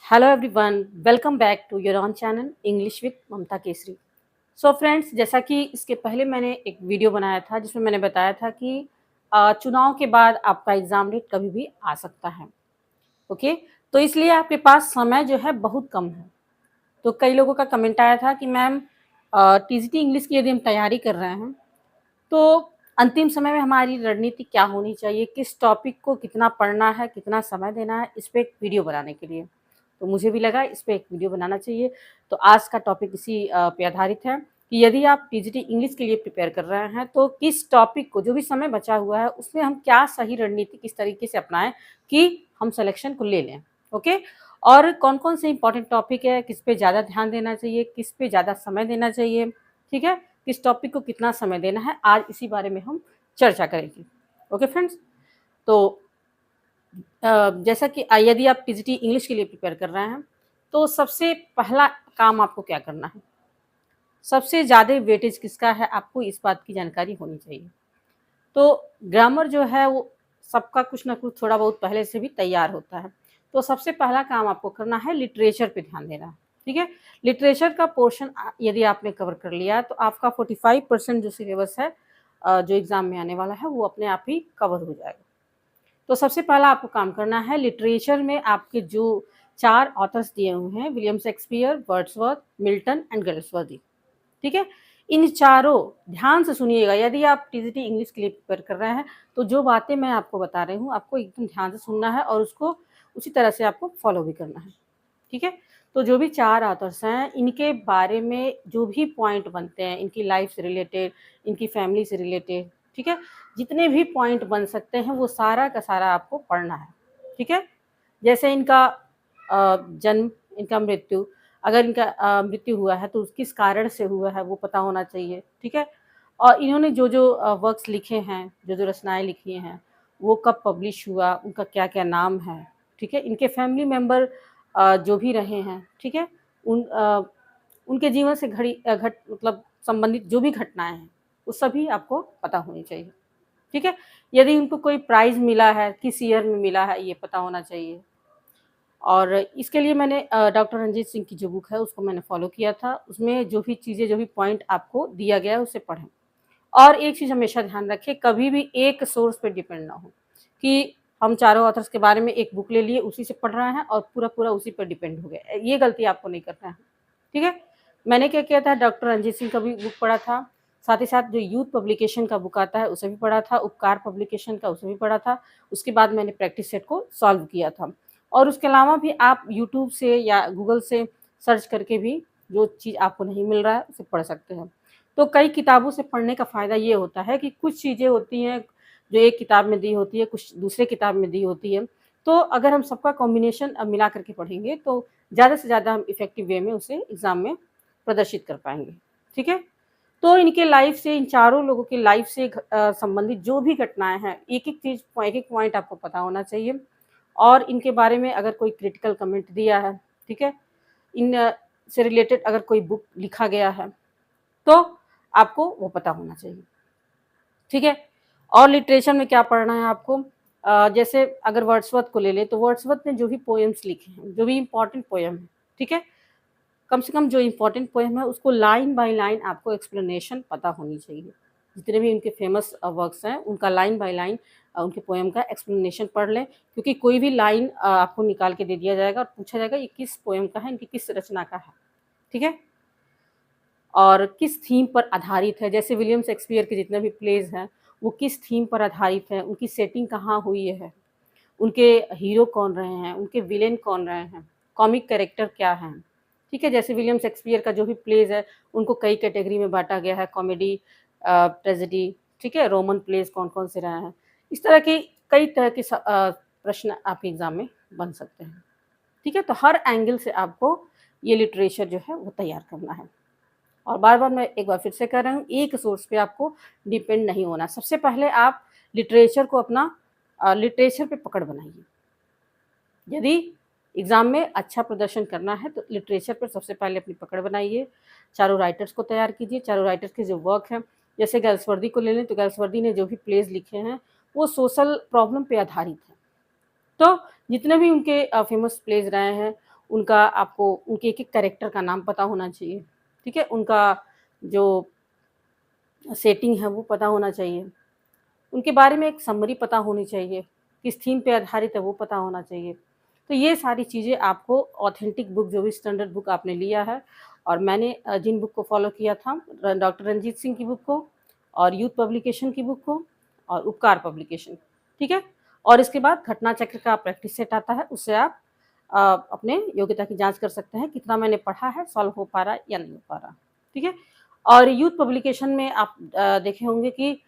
Hello everyone, welcome back to your own channel English with Mamta Kesari. So friends, जैसा कि इसके पहले मैंने एक वीडियो बनाया था जिसमें मैंने बताया था कि चुनाव के बाद आपका एग्ज़ाम डेट कभी भी आ सकता है। ओके, तो इसलिए आपके पास समय जो है बहुत कम है। तो कई लोगों का कमेंट आया था कि मैम टीजीटी इंग्लिश की यदि हम तैयारी कर रहे हैं तो अंतिम समय में हमारी रणनीति क्या होनी चाहिए, किस टॉपिक को कितना पढ़ना है, कितना समय देना है, इस पे एक वीडियो बनाने के लिए। तो मुझे भी लगा इस पे एक वीडियो बनाना चाहिए। तो आज का टॉपिक इसी पे आधारित है कि यदि आप टीजीटी इंग्लिश के लिए प्रिपेयर कर रहे हैं तो किस टॉपिक को, जो भी समय बचा हुआ है उसमें हम क्या सही रणनीति किस तरीके से अपनाएं कि हम सिलेक्शन को ले लें। ओके, और कौन कौन से इंपॉर्टेंट टॉपिक है, किस पे ज़्यादा ध्यान देना चाहिए, किस पे ज़्यादा समय देना चाहिए, ठीक है, किस टॉपिक को कितना समय देना है, आज इसी बारे में हम चर्चा करेंगे। ओके फ्रेंड्स, तो जैसा कि यदि आप टीजीटी इंग्लिश के लिए प्रिपेयर कर रहे हैं तो सबसे पहला काम आपको क्या करना है, सबसे ज़्यादा वेटेज किसका है, आपको इस बात की जानकारी होनी चाहिए। तो ग्रामर जो है वो सबका कुछ ना कुछ थोड़ा बहुत पहले से भी तैयार होता है। तो सबसे पहला काम आपको करना है लिटरेचर पे ध्यान देना। ठीक है, लिटरेचर का पोर्शन यदि आपने कवर कर लिया तो आपका 45% जो सिलेबस है जो एग्ज़ाम में आने वाला है वो अपने आप ही कवर हो जाएगा। तो सबसे पहला आपको काम करना है लिटरेचर में आपके जो 4 ऑथर्स दिए हुए हैं, William Shakespeare, Wordsworth, Milton and Galsworthy. ठीक है, इन चारों ध्यान से सुनिएगा। यदि आप टीजीटी इंग्लिश के लिए प्रिपेयर कर रहे हैं तो जो बातें मैं आपको बता रही हूँ आपको एकदम ध्यान से सुनना है और उसको उसी तरह से आपको फॉलो भी करना है। ठीक है, तो जो भी 4 ऑथर्स हैं इनके बारे में जो भी पॉइंट बनते हैं, इनकी लाइफ से रिलेटेड, इनकी फैमिली से रिलेटेड, ठीक है, जितने भी पॉइंट बन सकते हैं वो सारा का सारा आपको पढ़ना है। ठीक है, जैसे इनका जन्म, इनका मृत्यु, अगर इनका मृत्यु हुआ है तो किस कारण से हुआ है वो पता होना चाहिए। ठीक है, और इन्होंने जो जो वर्क्स लिखे हैं, जो जो रचनाएं लिखी हैं, वो कब पब्लिश हुआ, उनका क्या क्या नाम है। ठीक है, इनके फैमिली मेम्बर जो भी रहे हैं, ठीक है, उनके जीवन से घट मतलब संबंधित जो भी घटनाएं हैं वो सभी आपको पता होनी चाहिए। ठीक है, यदि उनको कोई प्राइज़ मिला है, किस ईयर में मिला है, ये पता होना चाहिए। और इसके लिए मैंने डॉक्टर रंजीत सिंह की जो बुक है उसको मैंने फ़ॉलो किया था। उसमें जो भी चीज़ें, जो भी पॉइंट आपको दिया गया है उसे पढ़ें। और एक चीज़ हमेशा ध्यान रखें, कभी भी एक सोर्स पे डिपेंड ना हो कि हम चारों ऑथर्स के बारे में एक बुक ले लिए, उसी से पढ़ रहे हैं और पूरा-पूरा उसी पर डिपेंड हो गए। ये गलती आपको नहीं करना है। ठीक है? मैंने क्या किया था, डॉक्टर रंजीत सिंह का भी बुक पढ़ा था, साथ ही साथ जो यूथ पब्लिकेशन का बुक आता है उसे भी पढ़ा था, उपकार पब्लिकेशन का उसे भी पढ़ा था। उसके बाद मैंने प्रैक्टिस सेट को सॉल्व किया था। और उसके अलावा भी आप यूट्यूब से या गूगल से सर्च करके भी जो चीज़ आपको नहीं मिल रहा है उसे पढ़ सकते हैं। तो कई किताबों से पढ़ने का फ़ायदा ये होता है कि कुछ चीज़ें होती हैं जो एक किताब में दी होती है, कुछ दूसरे किताब में दी होती है। तो अगर हम सबका कॉम्बिनेशन मिला करके पढ़ेंगे तो ज़्यादा से ज़्यादा हम इफ़ेक्टिव वे में उसे एग्ज़ाम में प्रदर्शित कर पाएँगे। ठीक है? तो इनके लाइफ़ से, इन चारों लोगों की लाइफ़ से संबंधित जो भी घटनाएँ हैं, एक-एक चीज़, एक-एक पॉइंट आपको पता होना चाहिए। और इनके बारे में अगर कोई क्रिटिकल कमेंट दिया है, ठीक है? इन से रिलेटेड अगर कोई बुक लिखा गया है, तो आपको वो पता होना चाहिए। ठीक है? और लिटरेचर में क्या पढ़ना है आपको, जैसे अगर वर्ड्सवर्थ को ले लें तो वर्ड्सवर्थ ने जो भी पोएम्स लिखे हैं, जो भी इम्पोर्टेंट पोएम है, ठीक है? कम से कम जो इम्पोर्टेंट पोएम है उसको लाइन बाय लाइन आपको एक्सप्लेनेशन पता होनी चाहिए। जितने भी उनके फेमस वर्क्स हैं उनका लाइन बाय लाइन उनके पोएम का एक्सप्लेनेशन पढ़ लें, क्योंकि कोई भी लाइन आपको निकाल के दे दिया जाएगा और पूछा जाएगा ये किस पोएम का है, इनकी किस रचना का है। ठीक है? और किस थीम पर आधारित है, जैसे विलियम शेक्सपियर के जितने भी प्लेज़ हैं, वो किस थीम पर आधारित हैं, उनकी सेटिंग कहाँ हुई है, उनके हीरो कौन रहे हैं, उनके विलेन कौन रहे हैं, कॉमिक कैरेक्टर क्या हैं। ठीक है? जैसे विलियम शेक्सपियर का जो भी प्लेज़ है, उनको कई कैटेगरी में बाँटा गया है, कॉमेडी, ट्रेजेडी, ठीक है? रोमन प्लेज़ कौन-कौन से रहे हैं। इस तरह के कई तरह के प्रश्न आपके एग्ज़ाम में बन सकते हैं। ठीक है? तो हर एंगल से आपको ये लिटरेचर जो है वो तैयार करना है। और बार-बार मैं एक बार फिर से कह रही हूँ, एक सोर्स पे आपको डिपेंड नहीं होना। सबसे पहले आप लिटरेचर को अपना लिटरेचर पे पकड़ बनाइए। यदि एग्ज़ाम में अच्छा प्रदर्शन करना है तो लिटरेचर पर सबसे पहले अपनी पकड़ बनाइए। चारों राइटर्स को तैयार कीजिए, चारों राइटर्स के जो वर्क हैं, जैसे गैल्सवर्दी को ले लें तो गैल्सवर्दी ने जो भी प्लेज़ लिखे हैं, वो सोशल प्रॉब्लम पे आधारित हैं। तो जितने भी उनके फ़ेमस प्लेज़ रहे हैं, उनका आपको उनके एक-एक कैरेक्टर का नाम पता होना चाहिए, ठीक है? उनका जो सेटिंग है वो पता होना चाहिए। उनके बारे में एक समरी पता होनी चाहिए, किस थीम पे आधारित है वो पता होना चाहिए। तो ये सारी चीज़ें आपको ऑथेंटिक बुक जो भी स्टैंडर्ड बुक आपने लिया है और मैंने जिन बुक को फ़ॉलो किया था डॉक्टर रंजीत सिंह की बुक को और यूथ पब्लिकेशन की बुक को और उपकार पब्लिकेशन, ठीक है? और इसके बाद घटना चक्र का प्रैक्टिस सेट आता है, उससे आप अपने योग्यता की जाँच कर सकते हैं, कितना मैंने पढ़ा है, सॉल्व हो पा रहा है या नहीं हो पा रहा, ठीक है? और यूथ पब्लिकेशन में आप देखे होंगे कि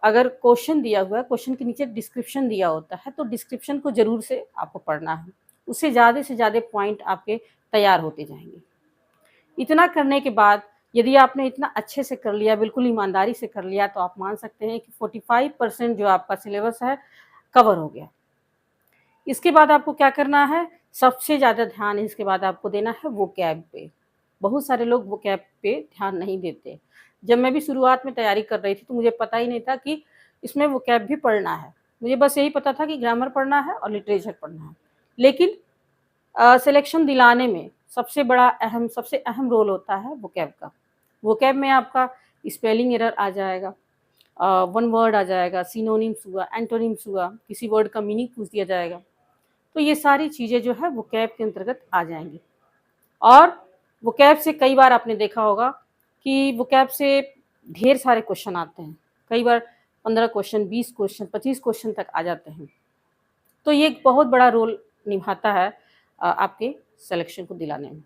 अगर क्वेश्चन दिया हुआ है, क्वेश्चन के नीचे डिस्क्रिप्शन दिया होता है, तो डिस्क्रिप्शन को ज़रूर से आपको पढ़ना है। उससे ज़्यादा पॉइंट आपके तैयार होते जाएँगे। इतना करने के बाद यदि आपने इतना अच्छे से कर लिया, बिल्कुल ईमानदारी से कर लिया, तो आप मान सकते हैं कि 45% जो आपका सिलेबस है, कवर हो गया। इसके बाद आपको क्या करना है, सबसे ज़्यादा ध्यान इसके बाद आपको देना है वोकैब पे। बहुत सारे लोग वोकैब पे ध्यान नहीं देते। जब मैं भी शुरुआत में तैयारी कर रही थी तो मुझे पता ही नहीं था कि इसमें वोकैब भी पढ़ना है। मुझे बस यही पता था कि ग्रामर पढ़ना है और लिटरेचर पढ़ना है। लेकिन सिलेक्शन दिलाने में सबसे अहम रोल होता है वोकैब का। वोकैब में आपका स्पेलिंग एरर आ जाएगा, वन वर्ड आ जाएगा, सिनोनिम्स हुआ, एंटोनिम्स हुआ, किसी वर्ड का मीनिंग पूछ दिया जाएगा। तो ये सारी चीज़ें जो है वोकैब के अंतर्गत आ जाएँगी। और वोकैब से कई बार आपने देखा होगा कि वोकैब से ढेर सारे क्वेश्चन आते हैं। कई बार 15 क्वेश्चन, 20 क्वेश्चन, 25 क्वेश्चन तक आ जाते हैं। तो ये एक बहुत बड़ा रोल निभाता है आपके सिलेक्शन को दिलाने में।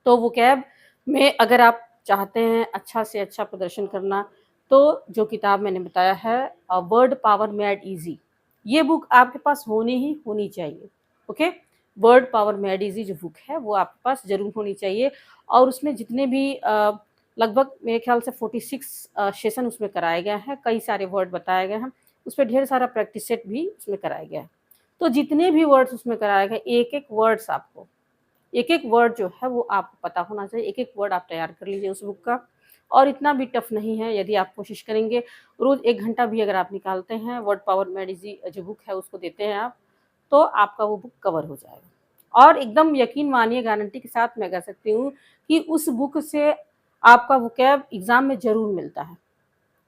तो वोकैब में अगर आप चाहते हैं अच्छा से अच्छा प्रदर्शन करना, तो जो किताब मैंने बताया है वर्ड पावर मेड ईज़ी, ये बुक आपके पास होनी चाहिए, okay? Word Power made easy जो बुक है, वो आपके पास ज़रूर होनी चाहिए और उसमें जितने भी लगभग मेरे ख्याल से 46 सेशन उसमें कराए गए हैं, कई सारे वर्ड बताए गए हैं, उसपे ढेर सारा प्रैक्टिस सेट भी उसमें कराया गया है। तो जितने भी वर्ड्स उसमें कराए गए, एक-एक वर्ड जो है वो आपको पता होना चाहिए, एक-एक वर्ड आप तैयार कर लीजिए उस बुक का और इतना भी टफ नहीं है यदि आप कोशिश करेंगे, रोज़ 1 घंटा भी अगर आप निकालते हैं, वर्ड पावर मेड ईज़ी जो बुक है उसको देते हैं आप, तो आपका वो बुक कवर हो जाएगा। और एकदम यकीन मानिए गारंटी के साथ मैं कह सकती हूँ कि उस बुक से आपका वोकैब एग्ज़ाम में ज़रूर मिलता है,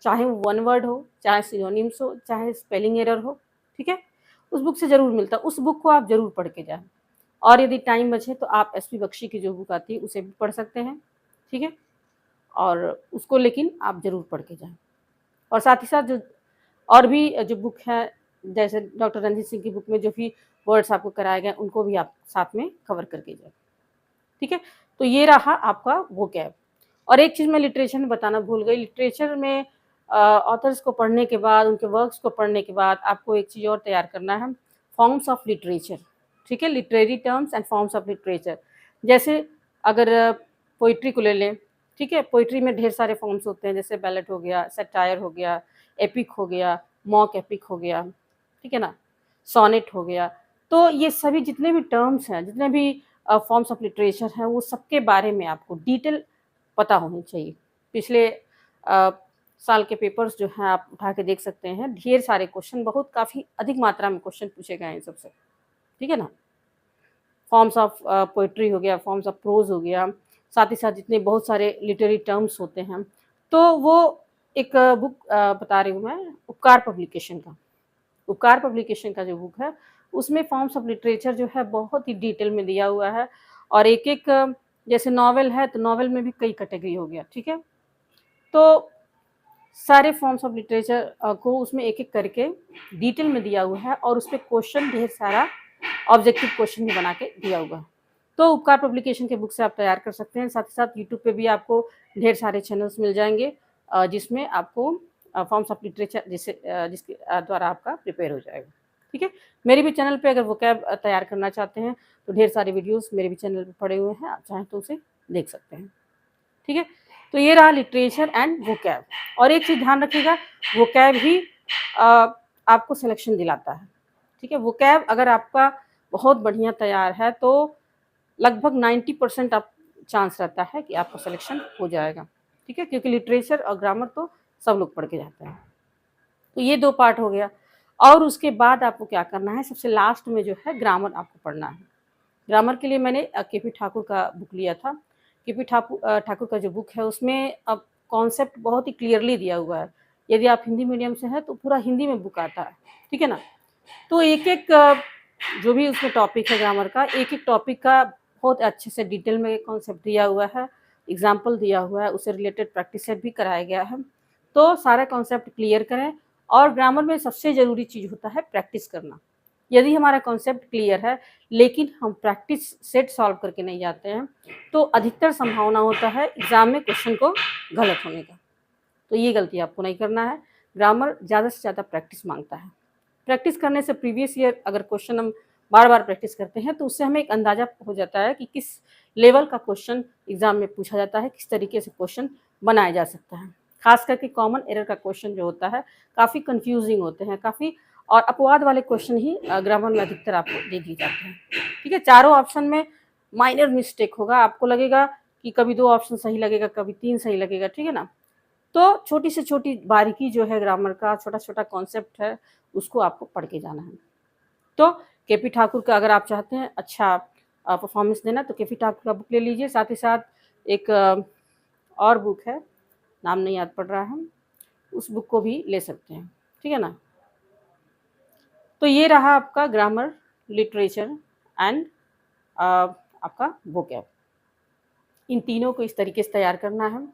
चाहे वो वन वर्ड हो, चाहे सिनोनिम्स हो, चाहे स्पेलिंग एरर हो, ठीक है? उस बुक से ज़रूर मिलता है, उस बुक को आप ज़रूर पढ़ के जाएँ। और यदि टाइम बचे तो आप एसपी बख्शी की जो बुक आती है उसे भी पढ़ सकते हैं, ठीक है? और उसको लेकिन आप ज़रूर पढ़ के जाएँ। और साथ ही साथ जो और भी जो बुक है, जैसे डॉक्टर रणजीत सिंह की बुक में जो भी वर्ड्स आपको कराए गए उनको भी आप साथ में कवर करके जाएँ, ठीक है? तो ये रहा आपका वोकैब। और एक चीज़ मैं लिटरेचर में बताना भूल गई, लिटरेचर में ऑथर्स को पढ़ने के बाद, उनके वर्क्स को पढ़ने के बाद आपको एक चीज़ और तैयार करना है, फॉर्म्स ऑफ लिटरेचर, ठीक है? Literary terms and forms of literature. जैसे अगर पोएट्री को ले लें, ठीक है? पोएट्री में ढेर सारे फॉर्म्स होते हैं, जैसे बैलेट हो गया, सैटायर हो गया, एपिक हो गया, मॉक एपिक हो गया, ठीक है ना? सोनेट हो गया। तो ये सभी जितने भी टर्म्स हैं, जितने भी फॉर्म्स ऑफ लिटरेचर हैं, वो सबके बारे में आपको डिटेल पता होनी चाहिए। पिछले साल के पेपर्स जो हैं आप उठा के देख सकते हैं, ढेर सारे क्वेश्चन बहुत काफ़ी अधिक मात्रा में क्वेश्चन पूछे गए हैं इन सबसे, ठीक है ना? फॉर्म्स ऑफ पोएट्री हो गया, फॉर्म्स ऑफ प्रोज़ हो गया, साथ ही साथ जितने बहुत सारे लिटरेरी टर्म्स होते हैं, तो वो एक बुक बता रही हूँ मैं उपकार पब्लिकेशन का। उपकार पब्लिकेशन का जो बुक है, उसमें फॉर्म्स ऑफ लिटरेचर जो है बहुत ही डिटेल में दिया हुआ है और एक-एक जैसे नॉवेल है, तो नॉवेल में भी कई कैटेगरी हो गया, ठीक है? तो सारे फॉर्म्स ऑफ लिटरेचर को उसमें एक-एक करके डिटेल में दिया हुआ है और उसपे क्वेश्चन ढेर सारा ऑब्जेक्टिव क्वेश्चन भी बना के दिया हुआ है। तो उपकार पब्लिकेशन के बुक से आप तैयार कर सकते हैं। साथ ही साथ यूट्यूब पे भी आपको ढेर सारे चैनल्स मिल जाएँगे जिसमें आपको फॉर्म्स ऑफ लिटरेचर जिसके द्वारा आपका प्रिपेयर हो जाएगा, ठीक है? मेरे भी चैनल पे अगर वोकैब तैयार करना चाहते हैं, तो ढेर सारे वीडियोज़ मेरे भी चैनल पे पड़े हुए हैं, आप चाहें तो उसे देख सकते हैं, ठीक है? तो ये रहा लिटरेचर एंड वोकैब और एक चीज़ ध्यान रखिएगा, वोकैब ही अ, आपको सिलेक्शन दिलाता है, ठीक है? वोकैब अगर आपका बहुत बढ़िया तैयार है, तो लगभग 90% आप चांस रहता है कि आपका सिलेक्शन हो जाएगा, ठीक है? क्योंकि लिटरेचर और ग्रामर तो सब लोग पढ़ के जाते हैं। तो ये 2 पार्ट हो गया और उसके बाद आपको क्या करना है, सबसे लास्ट में जो है ग्रामर आपको पढ़ना है। ग्रामर के लिए मैंने के.पी. ठाकुर का बुक लिया था। के.पी. ठाकुर का जो बुक है उसमें अब कॉन्सेप्ट बहुत ही क्लियरली दिया हुआ है। यदि आप हिंदी मीडियम से हैं तो पूरा हिंदी में बुक आता है, ठीक है ना? तो एक-एक जो भी उसमें टॉपिक है ग्रामर का, एक-एक टॉपिक का बहुत अच्छे से डिटेल में कॉन्सेप्ट दिया हुआ है, एग्ज़ाम्पल दिया हुआ है, उससे रिलेटेड प्रैक्टिस सेट भी कराया गया है। तो सारा कॉन्सेप्ट क्लियर करें और ग्रामर में सबसे ज़रूरी चीज़ होता है प्रैक्टिस करना। यदि हमारा कॉन्सेप्ट क्लियर है, लेकिन हम प्रैक्टिस सेट सॉल्व करके नहीं जाते हैं, तो अधिकतर संभावना होता है एग्ज़ाम में क्वेश्चन को गलत होने का। तो ये गलती आपको नहीं करना है। ग्रामर ज़्यादा से ज़्यादा प्रैक्टिस माँगता है। प्रैक्टिस करने से प्रीवियस ईयर अगर क्वेश्चन हम बार-बार प्रैक्टिस करते हैं, तो उससे हमें एक अंदाज़ा हो जाता है कि किस लेवल का क्वेश्चन एग्ज़ाम में पूछा जाता है, किस तरीके से क्वेश्चन बनाया जा सकता है। ख़ास करके कॉमन एरर का क्वेश्चन जो होता है, काफ़ी कन्फ्यूज़िंग होते हैं, काफ़ी और अपवाद वाले क्वेश्चन ही ग्रामर में अधिकतर आपको दे दिए जाते हैं। ठीक है? चारों ऑप्शन में माइनर मिस्टेक होगा, आपको लगेगा कि कभी 2 ऑप्शन सही लगेगा, कभी 3 सही लगेगा, ठीक है ना? तो छोटी से छोटी बारीकी जो है ग्रामर का, छोटा-छोटा कॉन्सेप्ट है, उसको आपको पढ़ के जाना है। तो के.पी. ठाकुर का अगर आप चाहते हैं अच्छा परफ़ॉर्मेंस देना तो के.पी. ठाकुर का बुक ले लीजिए, साथ ही साथ एक और बुक है, नाम नहीं याद पड़ रहा है, उस बुक को भी ले सकते हैं, ठीक है ना? तो ये रहा आपका ग्रामर, लिटरेचर एंड आपका वोकैब। इन तीनों को इस तरीके से तैयार करना है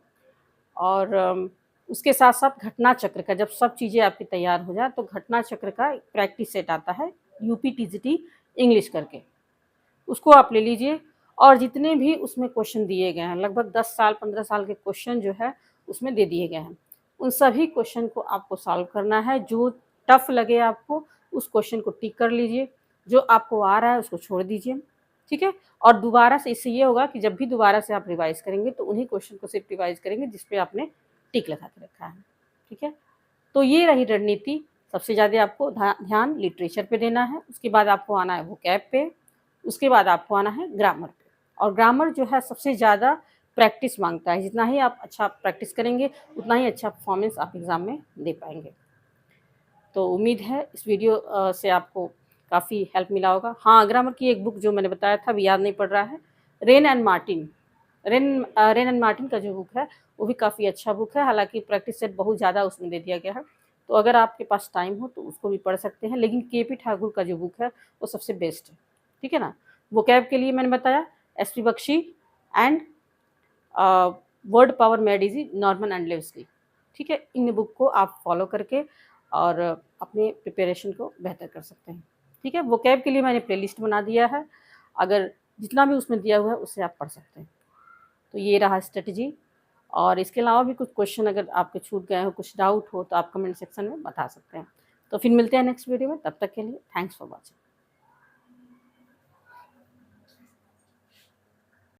और उसके साथ-साथ घटना चक्र का जब सब चीज़ें आपकी तैयार हो जाए तो घटना चक्र का एक प्रैक्टिस सेट आता है यूपी टीजीटी इंग्लिश करके, उसको आप ले लीजिए और जितने भी उसमें क्वेश्चन दिए गए हैं, लगभग 10 साल 15 साल के क्वेश्चन जो है उसमें दे दिए गए हैं। उन सभी क्वेश्चन को आपको सॉल्व करना है, जो टफ़ लगे आपको उस क्वेश्चन को टिक कर लीजिए, जो आपको आ रहा है उसको छोड़ दीजिए, ठीक है? और दोबारा से इससे ये होगा कि जब भी दोबारा से आप रिवाइज़ करेंगे तो उन्हीं क्वेश्चन को सिर्फ रिवाइज़ करेंगे जिस पे आपने टिक लगा के रखा है, ठीक है? तो ये रही रणनीति, सबसे ज़्यादा आपको ध्यान लिटरेचर पे देना है, उसके बाद आपको आना है वोकैब पे, उसके बाद आपको आना है ग्रामर पे और ग्रामर जो है सबसे ज़्यादा प्रैक्टिस माँगता है, जितना ही आप अच्छा प्रैक्टिस करेंगे, उतना ही अच्छा परफ़ॉर्मेंस आप एग्ज़ाम में दे पाएँगे। तो उम्मीद है इस वीडियो से आपको काफ़ी हेल्प मिला होगा। हाँ, ग्रामर की एक बुक जो मैंने बताया था अभी याद नहीं पड़ रहा है, rain and Martin. Rain and Martin का जो बुक है, वो भी काफ़ी अच्छा बुक है, हालाँकि प्रैक्टिस सेट बहुत ज़्यादा उसमें दे दिया गया है। तो अगर आपके पास टाइम हो तो उसको भी पढ़ सकते हैं, लेकिन के.पी. ठाकुर का जो बुक है, वो सबसे बेस्ट है, ठीक है ना? वोकैब के लिए मैंने बताया S P. Bakshi and Word Power Made Easy Norman and Lewisky, ठीक है? इन बुक को आप फॉलो करके और अपने प्रिपरेशन को बेहतर कर सकते हैं, ठीक है? वोकैब के लिए मैंने प्लेलिस्ट बना दिया है, अगर जितना भी उसमें दिया हुआ है उससे आप पढ़ सकते हैं। तो ये रहा स्ट्रैटेजी और इसके अलावा भी कुछ क्वेश्चन अगर आपके छूट गए हो, कुछ डाउट हो तो आप कमेंट सेक्शन में बता सकते हैं। तो फिर मिलते हैं नेक्स्ट वीडियो में, तब तक के लिए थैंक्स फॉर वॉचिंग।